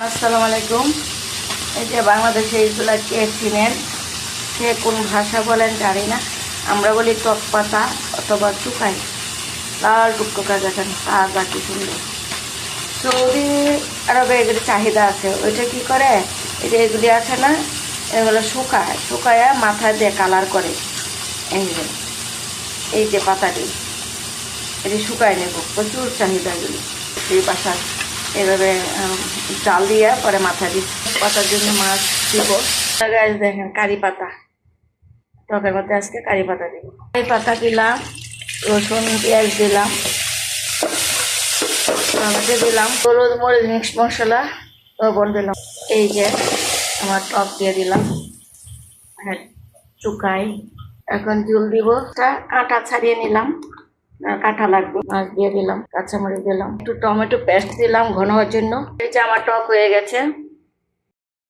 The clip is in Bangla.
আসসালামু আলাইকুম। এই যে বাংলাদেশে এইগুলা কে চিনেন, কে কোন ভাষা বলেন জানি না, আমরা বলি টক পাতা অথবা চুকাই। লাল টুকটুকা দেখেন, তাজা কি সুন্দর। সৌদি আরবে এগুলি চাহিদা আছে। ওইটা কি করে, এই যে এগুলি আছে না, এগুলো শুকায় মাথায় দিয়ে কালার করে। এই যে পাতাটি, এটি শুকায় নেব, প্রচুর চাহিদা এগুলি এই বাসার। এভাবে জাল দিয়ে পরে মাথা দিই, পাতার জন্য মাছ দিব। গাছ দেখেন, কারি পাতা, টকের মধ্যে আজকে কারি পাতা দিব। কারি পাতা দিলাম, রসুন পেঁয়াজ দিলাম, টমেটো দিলাম, হলুদ মরিচ মিক্স মশলা, লবণ দিলাম। এই যে আমার টক দিয়ে দিলাম, হ্যাঁ চুকাই। এখন জল দিব, কাঁটা ছাড়িয়ে নিলাম, কাঁটা লাগবে। মাছ দিয়ে দিলাম, কাঁচামরিচ দিলাম, একটু টমেটো পেস্ট দিলাম ঘন হওয়ার জন্য। এই যে আমার টক হয়ে গেছে।